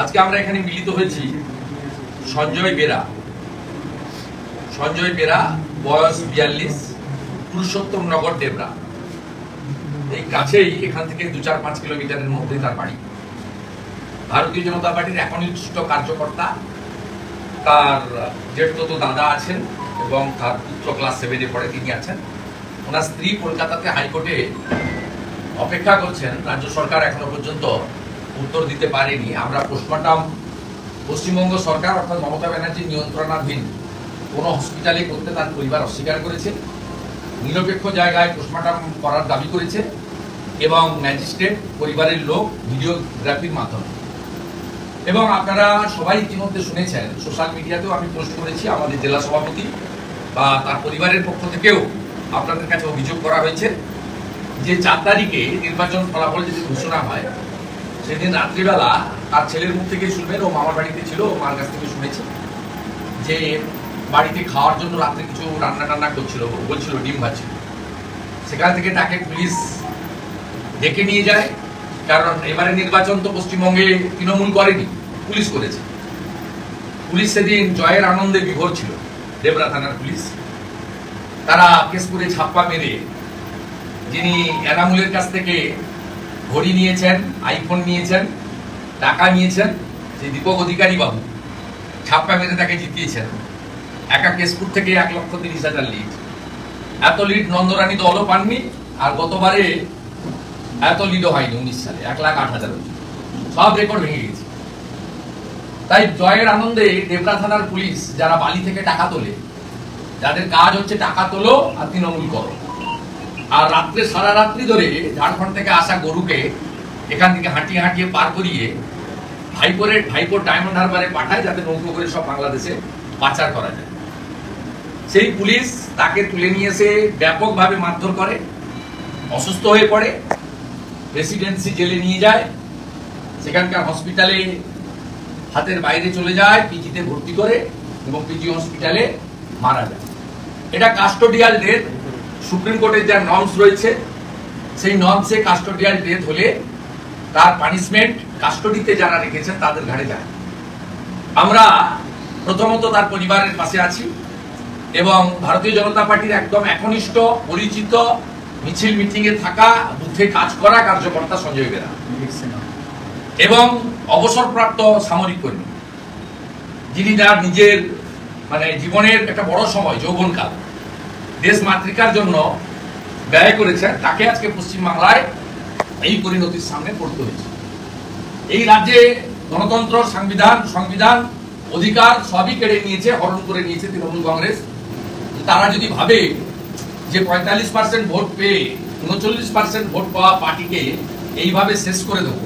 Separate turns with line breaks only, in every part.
আজকে আমরা এখানে মিলিত হয়েছি সঞ্জয় বেরা। সঞ্জয় বেরা, বয়স 42, পুরুষোত্তম নগর, ডেবরা। এই কাছেই, এখান থেকে 2-4-5 কিলোমিটারের মধ্যে তার বাড়ি। ভারতীয় জনতা পার্টির একনিষ্ঠ কার্যকর্তা। তার জেঠতো দাদা আছেন এবং তার পুত্র ক্লাস 7-এ পড়ে, তিনি আছেন। ওনার স্ত্রী কলকাতাতে হাইকোর্টে অপেক্ষা করছেন। রাজ্য সরকার এখনো পর্যন্ত উত্তর দিতে পারেনি। আমরা পোস্টমর্টম পশ্চিমবঙ্গ সরকার অর্থাৎ মমতা ব্যানার্জির নিয়ন্ত্রণাধীন কোনো হসপিটালে করতে তার পরিবার অস্বীকার করেছে। নিরপেক্ষ জায়গায় পোস্টমর্টম করার দাবি করেছে এবং ম্যাজিস্ট্রেট, পরিবারের লোক ভিডিওগ্রাফির মাধ্যমে। এবং আপনারা সবাই ইতিমধ্যে শুনেছেন, সোশ্যাল মিডিয়াতেও আমি পোস্ট করেছি, আমাদের জেলা সভাপতি বা তার পরিবারের পক্ষ থেকেও আপনাদের কাছে অভিযোগ করা হয়েছে যে 4 তারিখে নির্বাচন ফলাফল যদি ঘোষণা হয়, সেদিন রাত্রিবেলা তার ছেলের মুখ থেকে শুনবেন, ও মামার বাড়িতে ছিল, ও মার কাছ থেকে শুনেছে যে বাড়িতে খাওয়ার জন্য রাত্রে কিছু রান্না টান্না করছিল, বলছিল ডিম ভাজছিল। সেখান থেকে তাকে পুলিশ ডেকে নিয়ে যায়, কারণ এবারে নির্বাচন তো পশ্চিমবঙ্গে তৃণমূল করেনি, পুলিশ করেছে। পুলিশ সেদিন জয়ের আনন্দে বিভোর ছিল, ডেবরা থানার পুলিশ। তারা কেস করে ছাপ্পা মেরে, যিনি এনামুলের কাছ থেকে ঘড়ি নিয়েছেন, আইফোন নিয়েছেন, টাকা নিয়েছেন, সেই দীপক অধিকারী বাবু ছাপ্পা মেরে তাকে জিতিয়েছেন। একা কেশপুর থেকে 1,30,000 লিড। এত লিড নন্দরানী দলও পাননি, আর গতবারে এত লিডও হয়নি 19 সালে, 1,08,000। সব রেকর্ড ভেঙে গেছে। তাই জয়ের আনন্দে ডেবরা থানার পুলিশ, যারা বালি থেকে টাকা তোলে, যাদের কাজ হচ্ছে টাকা তোলো আর তৃণমূল করো, আর রাত্রে সারা রাত্রি ধরে ঝাড়খণ্ড থেকে আসা গরুকে এখান থেকে হাঁটিয়ে হাঁটিয়ে পার করিয়ে ভাইপোর ডায়মন্ড হারবারে পাঠায়, যাতে নৌকো করে সব বাংলাদেশে পাচার করা যায়। সেই পুলিশ তাকে তুলে নিয়ে এসে ব্যাপকভাবে মারধর করে, অসুস্থ হয়ে পড়ে, প্রেসিডেন্সি জেলে নিয়ে যায়, সেখানকার হসপিটালে হাতের বাইরে চলে যায়, পিজিতে ভর্তি করে এবং পিজি হসপিটালে মারা যায়। এটা কাস্টোডিয়াল ডেথ। সুপ্রিম কোর্টের যা নর্মস রয়েছে, সেই নর্মসে কাস্টোডিয়াল ডেথ হলে তার পানিশমেন্ট কাস্টোডিতে যারা রেখেছেন তাদের ঘাড়ে যায়। আমরা প্রথমত তার পরিবারের পাশে আছি এবং ভারতীয় জনতা পার্টির একদম একনিষ্ঠ, পরিচিত, মিছিল মিটিং এ থাকা, বুথে কাজ করা কার্যকর্তা সঞ্জয় বেরা এবং অবসরপ্রাপ্ত সামরিক কর্মী, যিনি তার নিজের জীবনের একটা বড় সময়, যৌবনকাল, দেশ মাতৃকার জন্য ব্যয় করেছেন। তাকে আজকে পশ্চিমবাংলায় এই পরিণতির সামনে পড়তে হয়েছে। এই রাজ্যে গণতন্ত্র, সংবিধান, অধিকার সবই কেড়ে নিয়েছে, হরণ করে নিয়েছে তৃণমূল কংগ্রেস। তারা যদি ভাবে যে 45% ভোট পেয়ে 39% ভোট পাওয়া পার্টিকে এইভাবে শেষ করে দেবো,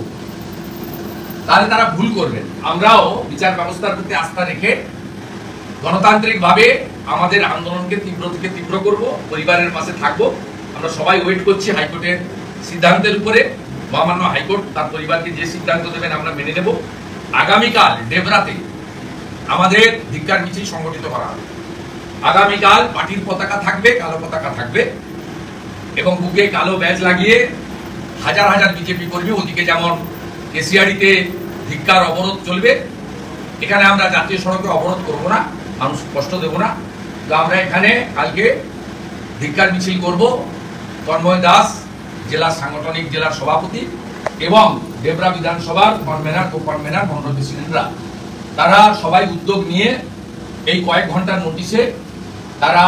তাহলে তারা ভুল করবেন। আমরাও বিচার ব্যবস্থার প্রতি আস্থা রেখে গণতান্ত্রিক ভাবে আমাদের আন্দোলনকে তীব্র থেকে তীব্র করব, পরিবারের পাশে থাকব। আমরা সবাই ওয়েট করছি হাইকোর্টের সিদ্ধান্তের উপরে। মহামান্য হাইকোর্ট তার পরিবারকে যে সিদ্ধান্ত দেবেন আমরা মেনে নেব। আগামীকাল ডেবরাতে আমাদের ধিক্কার মিছিল সংগঠিত করা হবে। আগামীকাল পার্টির পতাকা থাকবে, কালো পতাকা থাকবে এবং বুকে কালো ব্যাজ লাগিয়ে হাজার হাজার বিজেপি কর্মী, ওদিকে যেমন কেশিয়াড়িতে ধিক্কার অবরোধ চলবে, এখানে আমরা জাতীয় সড়কে অবরোধ করব না, মানুষ কষ্ট দেব না। তো আমরা এখানে কালকে ধিক্কার মিছিল করব। তন্ময় দাস, জেলার সাংগঠনিক জেলার সভাপতি, এবং ডেবরা বিধানসভার কনভেনার, কো-কনভেনার, মন্ডল প্রেসিডেন্টরা, তারা সবাই উদ্যোগ নিয়ে এই কয়েক ঘন্টার নোটিশে তারা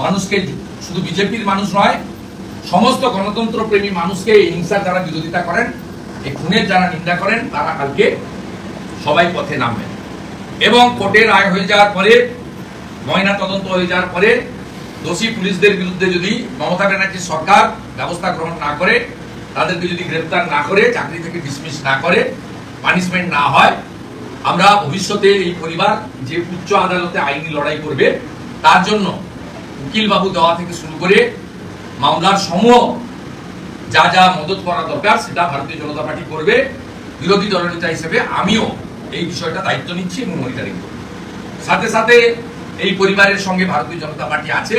মানুষকে, শুধু বিজেপির মানুষ নয়, সমস্ত গণতন্ত্র প্রেমী মানুষকে, হিংসার যারা বিরোধিতা করেন, এই খুনের যারা নিন্দা করেন, তারা কালকে সবাই পথে নামবেন। এবং কোর্টের রায় হয়ে যাওয়ার পরে, ময়না তদন্ত হয়ে যাওয়ার পরে, দোষী পুলিশদের বিরুদ্ধে যদি মমতা ব্যানার্জি সরকার ব্যবস্থা গ্রহণ না করে, তাদেরকে যদি গ্রেফতার না করে, চাকরি থেকে ডিসমিস না করে, পানিশমেন্ট না হয়, আমরা ভবিষ্যতে এই পরিবার যে উচ্চ আদালতে আইনি লড়াই করবে, তার জন্য উকিল বাবু দেওয়া থেকে শুরু করে মামলার সমূহ যা যা মদত করা দরকার সেটা ভারতীয় জনতা পার্টি করবে। বিরোধী দলনেতা হিসেবে আমিও এই বিষয়টা দায়িত্ব নিচ্ছি এবং মনিটরিং করব। সাথে সাথে এই পরিবারের সঙ্গে ভারতীয় জনতা পার্টি আছে।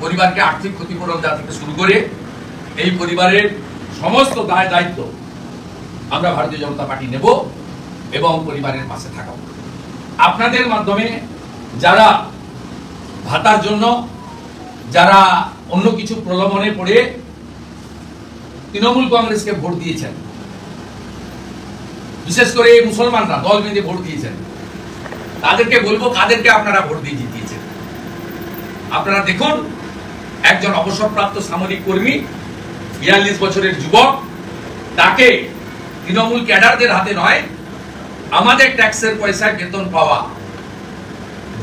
পরিবারকে আর্থিক ক্ষতিপূরণ দেওয়া থেকে শুরু করে এই পরিবারের সমস্ত দায় দায়িত্ব আমরা ভারতীয় জনতা পার্টি নেব এবং পরিবারের পাশে থাকা। আপনাদের মাধ্যমে যারা ভাতার জন্য, যারা অন্য কিছু প্রলোভনে পড়ে তৃণমূল কংগ্রেসকে ভোট দিয়েছেন, বিশেষ করে মুসলমানরা দল বেঁধে ভোট দিয়েছেন, তাদেরকে বলবো কাদেরকে আপনারা ভোট দিয়ে জিতিয়েছেন। আপনারা দেখুন, একজন অবসরপ্রাপ্ত সামরিক কর্মী, 42 বছরের যুবক, তাকে তৃণমূল ক্যাডারদের হাতে নয়, আমাদের ট্যাক্সের পয়সায় বেতন পাওয়া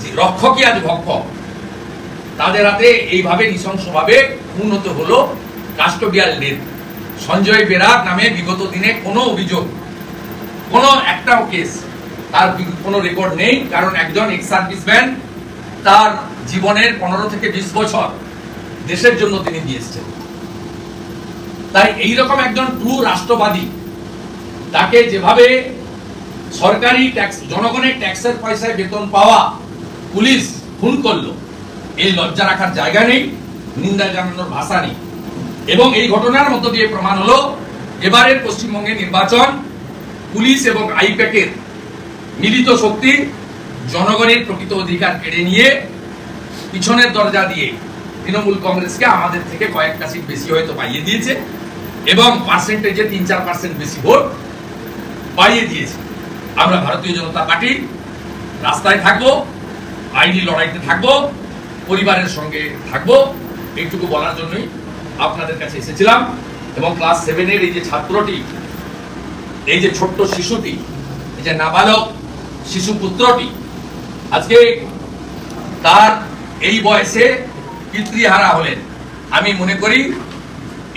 যে রক্ষকই আজ ভক্ষক, তাদের হাতে এইভাবে নৃশংসভাবে খুন হতে হলো। Custodial death. সঞ্জয় বেরার নামে বিগত দিনে কোনো অভিযোগ, কোনো একটাও কেস, তার কোনো রেকর্ড নেই। কারণ একজন এক্স সার্ভিসম্যান, তার জীবনের 15 থেকে 20 বছর দেশের জন্য তিনি দিয়েছেন। তাই এইরকম একজন ট্রু রাষ্ট্রবাদী, তাকে যেভাবে সরকারি ট্যাক্স, জনগণের ট্যাক্সের পয়সায় বেতন পাওয়া পুলিশ খুন করলো, এই লজ্জা রাখার জায়গা নেই, নিন্দা জানানোর ভাষা নেই। এবং এই ঘটনার মধ্য দিয়ে প্রমাণ হলো এবারের পশ্চিমবঙ্গের নির্বাচন পুলিশ এবং আইপ্যাকের মিলিত শক্তি জনগণের প্রকৃত অধিকার কেড়ে নিয়ে পিছনের দরজা দিয়ে তৃণমূল কংগ্রেসকে আমাদের থেকে কয়েকটা সিট বেশি হয়তো পাইয়ে দিয়েছে এবং পার্সেন্টেজে 3-4% বেশি ভোট পাইয়ে দিয়েছে। আমরা ভারতীয় জনতা পার্টি রাস্তায় থাকবো, আইনি লড়াইতে থাকবো, পরিবারের সঙ্গে থাকবো। এইটুকু বলার জন্যই আপনাদের কাছে এসেছিলাম। এবং ক্লাস 7-এর এই যে ছাত্রটি, এই যে ছোট্ট শিশুটি, এই যে নাবালক শিশু পুত্রটি, আজকে তার এই বয়সে পিতৃহারা হলেন। আমি মনে করি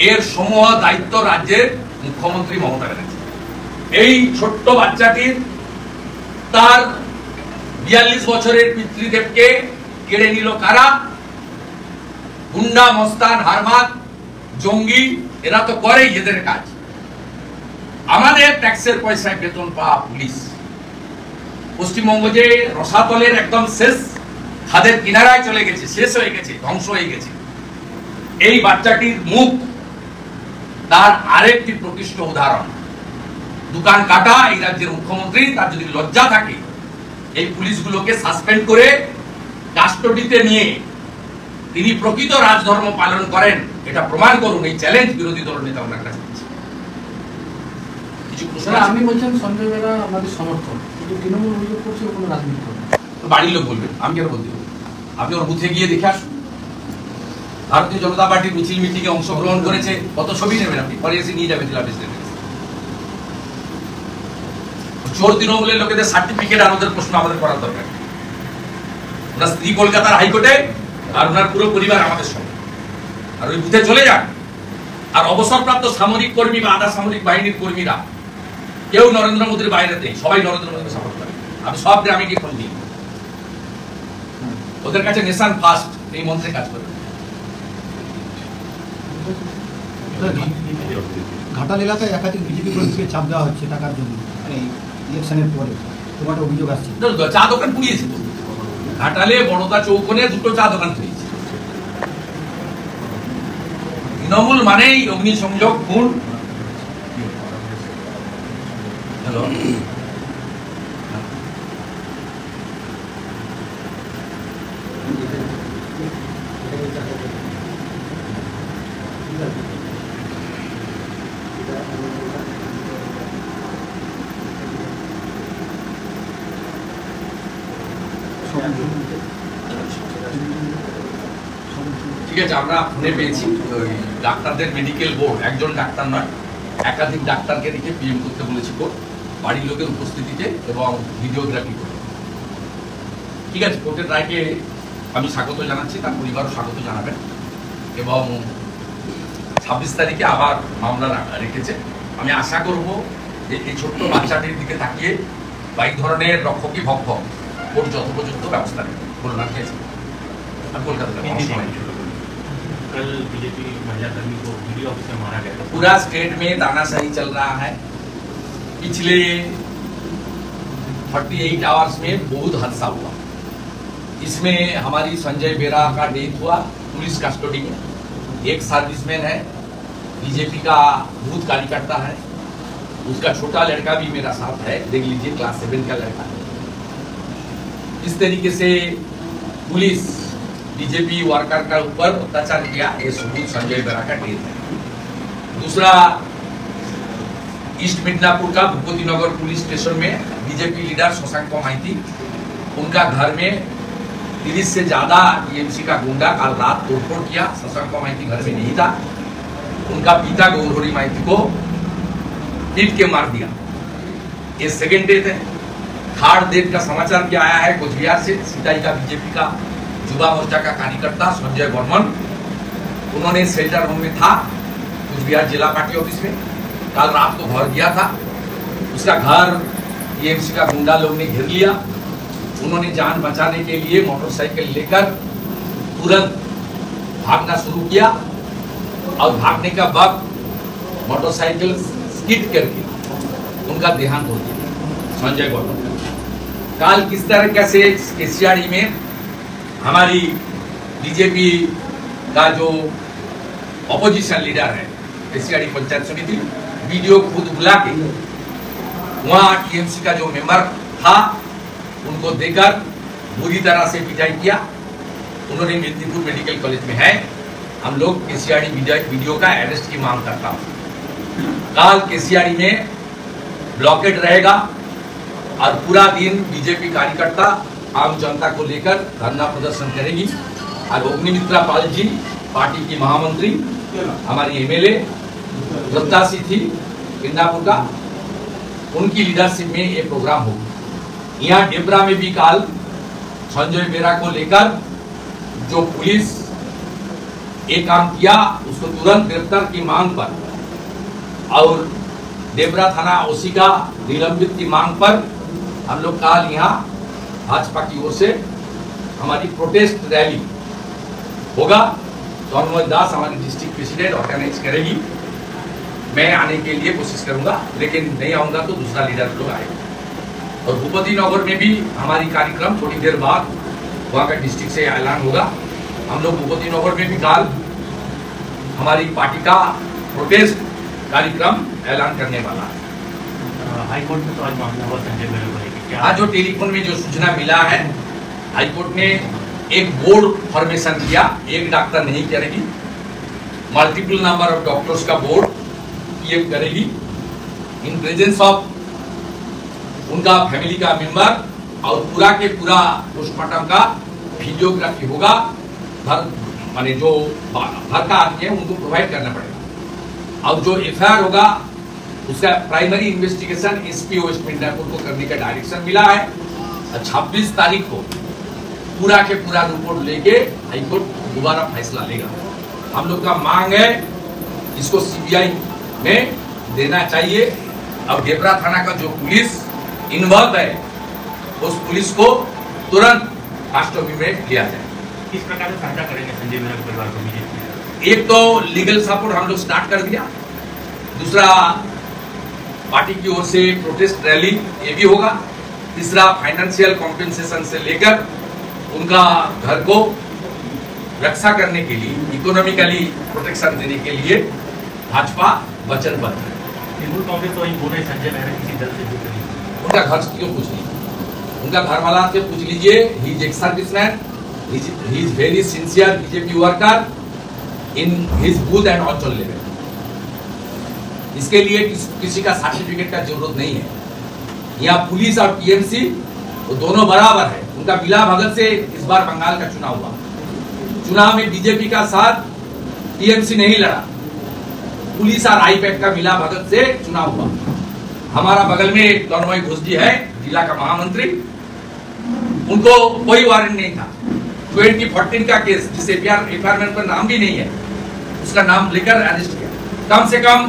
এর সমূহ দায়িত্ব রাজ্যের মুখ্যমন্ত্রী মমতা ব্যানার্জি। এই ছোট্ট বাচ্চাটির তার 42 বছরের পিতৃদেবকে কেড়ে নিল কারা? গুন্ডা, মস্তান, হারমাত, জঙ্গি, এরা তো করেই এদের কাজ। আমাদের ট্যাক্সের পয়সায় বেতন পাওয়া পুলিশ পশ্চিমবঙ্গ যে রসাতলের একদম শেষ খাদের কিনারায় চলে গেছে, শেষ হয়ে গেছে, ধ্বংস হয়ে গেছে। এই বাচ্চাটির মুখ তার আরেকটি প্রকৃষ্ট উদাহরণ। দোকান কাটা এই রাজ্যের মুখ্যমন্ত্রী, তার যদি লজ্জা থাকে, এই পুলিশগুলোকে সাসপেন্ড করে কাস্টডিতে নিয়ে তিনি প্রকৃত রাজধর্ম পালন করেন, এটা প্রমাণ করুন। এই চ্যালেঞ্জ বিরোধী দল নেতা ওনার কাছে। কিছু প্রশ্ন?
আপনি বলছেন সঞ্জয় বেরা আমাদের সমর্থক, কিন্তু তৃণমূল অভিযোগ করছে কোনো রাজনীতি করে।
বাড়ির লোক বলবেন, আমি কেন বলতে হবে? আপনি ওর বুথে গিয়ে দেখে আসুন। ভারতীয় জনতা পার্টির মিছিল মিটিং এ অংশগ্রহণ করেছে, কত ছবি নেবেন আপনি, পরে এসে নিয়ে যাবেন জেলা প্রেসিডেন্ট। চোর তৃণমূলের লোকেদের সার্টিফিকেট আর ওদের প্রশ্ন আমাদের করার দরকার। ওনার স্ত্রী কলকাতার হাইকোর্টে, আর ওনার পুরো পরিবার আমাদের সঙ্গে। আর ওই বুথে চলে যান। আর অবসরপ্রাপ্ত সামরিক কর্মী বা আধা সামরিক বাহিনীর কর্মীরা কেউ নরেন্দ্র মোদীর বাইরে নেই, সবাই নরেন্দ্র মোদীকে সাপোর্ট করে। আমি সব গ্রামে গিয়ে খোঁজ নিই, ওদের কাছে নেশন ফার্স্ট এই মন্ত্রে কাজ করে।
ঘাটাল এলাকায় একাধিক বিজেপি কর্মীকে চাপ দেওয়া হচ্ছে টাকার জন্য, এই ইলেকশনের পরে তোমার অভিযোগ আসছে।
চা দোকান পুড়িয়েছে তো ঘাটালে, বড়দা চৌকনে 2টো চা দোকান পুড়িয়েছে। তৃণমূল মানেই অগ্নিসংযোগ, খুন। হ্যালো, ঠিক আছে, আমরা ফোনে পেয়েছি ওই ডাক্তারদের মেডিকেল বোর্ড, একজন ডাক্তার নয় একাধিক ডাক্তারকে রেখে পিএম করতে বলেছি কোর্ট, বাড়ির লোকের উপস্থিতিতে এবং ভিডিওগ্রাফি করে। ঠিক আছে, কোর্টের রায়কে আমি স্বাগত জানাচ্ছি, তার পরিবারও স্বাগত জানাবেন। এবং 26 তারিখে আবার মামলা রেখেছে। আমি আশা করব যে এই ছোট্ট বাচ্চাটির দিকে তাকিয়ে বা এই ধরনের রক্ষকই ভক্ষক কোর্ট যথোপযুক্ত ব্যবস্থা নেবে। বলুন, আর খেয়েছে আর কলকাতা
कल बीजेपी महिला कर्मी को वीडियो ऑफिस में मारा गया था।
पूरा स्टेट में तानाशाही चल रहा है। पिछले 48 आवर्स में बहुत हादसा हुआ। इसमें हमारी संजय बेरा का डेथ हुआ पुलिस कस्टडी में। एक सर्विसमैन है, बीजेपी का बूथ कार्यकर्ता है, उसका छोटा लड़का भी मेरा साथ है, देख लीजिए, क्लास 7 का लड़का है। इस तरीके से पुलिस बीजेपी वर्कर का ऊपर अत्याचार किया, ये सबूत संजय बेरा का ढेर है। दूसरा, ईस्ट मिदनापुर का भूपति नगर पुलिस स्टेशन में बीजेपी लीडर शशांक माइती, उनका घर में 30 से ज्यादा टीएमसी का गुंडा काल रात तोड़फोड़ किया। शशांक माइती घर में नहीं था, उनका पिता गौरहरी माइती को पीट के मार दिया। ये सेकेंड डेथ है। थर्ड डेथ का समाचार क्या आया है कोचबिहार से, सीताई का बीजेपी का युवा मोर्चा का कार्यकर्ता संजय बर्मन, उन्होंने शेल्टर होम में था कोचबिहार जिला पार्टी ऑफिस में, कल रात को घर गया था। उसका घर टीएमसी का गुंडा लोग ने घेर लिया। उन्होंने जान बचाने के लिए मोटरसाइकिल लेकर तुरंत भागना शुरू किया और भागने का वक्त मोटरसाइकिल स्किड करके उनका देहांत हो गया संजय गौतम। काल किस तरह से केसियाड़ी में हमारी बीजेपी का जो ऑपोजिशन लीडर है केसियाड़ी पंचायत समिति, वीडियो खुद बुला के वहां टीएमसी का जो मेंबर था उनको देकर बुरी तरह से पिटाई किया। उन्होंने मेदिनीपुर मेडिकल कॉलेज में है। हम लोग केसियाड़ी वीडियो का अरेस्ट की मांग करता हूं। काल केसियाड़ी में ब्लॉकेड रहेगा और पूरा दिन बीजेपी कार्यकर्ता आम जनता को लेकर धरना प्रदर्शन करेगी। और अग्निमित्रा पाल जी पार्टी की महामंत्री, हमारी एमएलए प्रत्याशी थी मिदनापुर का, उनकी लीडरशिप में ये प्रोग्राम होगा। यहाँ डेबरा में भी काल संजय बेरा को लेकर जो पुलिस एक काम किया उसको तुरंत गिरफ्तार की मांग पर और डेबरा थाना ओसी का निलंबित की मांग पर हम लोग काल यहाँ भाजपा की ओर से हमारी प्रोटेस्ट रैली होगा। तन्मय दास हमारी डिस्ट्रिक्ट प्रेसिडेंट ऑर्गेनाइज करेगी। मैं आने के लिए कोशिश करूंगा, लेकिन नहीं आऊंगा तो दूसरा लीडर लोग आएगा। और भूपति नगर में भी हमारी कार्यक्रम थोड़ी देर बाद वहाँ का डिस्ट्रिक्ट से ऐलान होगा। हम लोग भूपति नगर में भी काल हमारी पार्टी का प्रोटेस्ट कार्यक्रम ऐलान करने वाला है।
हाईकोर्ट में तो आज मामला हुआ संजय बेरा को लेकर, क्या
आज जो टेलीफोन में जो सूचना मिला है, हाईकोर्ट ने एक बोर्ड फॉर्मेशन किया, एक डॉक्टर नहीं करेगी, मल्टीपल नंबर ऑफ डॉक्टर्स का बोर्ड ये करेगी इन प्रेजेंस ऑफ उनका फैमिली का मेंबर, और पूरा के पूरा पोस्टमार्टम का वीडियोग्राफी होगा। माने जो घर का आदमी है उनको प्रोवाइड करना पड़ेगा। और जो एफआईआर होगा उसका primary investigation SP West Midnapore को करने का डायरेक्शन मिला है। 26 तारीख को पूरा के पूरा रिपोर्ट लेके हाईकोर्ट दोबारा फैसला लेगा। हम लोग का मांग है इसको सीबीआई में देना चाहिए और डेबरा थाना का जो पुलिस इन्वॉल्व है उस पुलिस को तुरंत कस्टडी में लिया जाए।
किस प्रकार से सहायता करेंगे संजय बेरा के परिवार को बीजेपी?
एक तो लीगल सपोर्ट हम लोग स्टार्ट कर दिया, दूसरा पार्टी की ओर से प्रोटेस्ट रैली ये भी होगा, तीसरा फाइनेंशियल कॉम्पेंसेशन से लेकर उनका घर को रक्षा करने के लिए, इकोनॉमिकली प्रोटेक्शन देने के लिए भाजपा वचनबद्ध है।
तृणमूल कांग्रेस तो बोल रही संजय बेरा किसी दल से जुड़ रही है।
उनका घर क्यों पूछ लीजिए, उनका घर वाला से पूछ लीजिए। He is ex serviceman, he is very sincere BJP worker in his booth and all level. इसके लिए किसी का सर्टिफिकेट का जरूरत नहीं है। यहाँ पुलिस और टीएमसी वो दोनों बराबर है। उनका मिला भगत से इस बार बंगाल का चुनाव हुआ, चुनाव में बीजेपी का साथ टीएमसी नहीं लड़ा, पुलिस और आईपैक का मिला भगत से चुनाव हुआ। हमारा बगल में तन्मय घोष जी है, जिला का महामंत्री, उनको कोई वारंट नहीं था। 2014 का केस जिस एफआईआर पर नाम भी नहीं है, उसका नाम लेकर अरेस्ट किया। कम से कम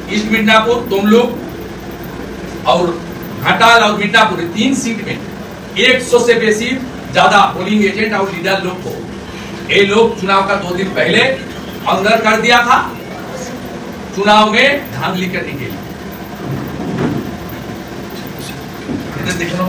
ईस्ट मिदनापुर, तुमलुक और घाटाल और मिदनापुर 3 सीट में 100 से बेसी ज्यादा पोलिंग एजेंट और लीडर लोग को ये लोग चुनाव का 2 दिन पहले अंदर कर दिया था चुनाव में धांधली करने के लिए। देखो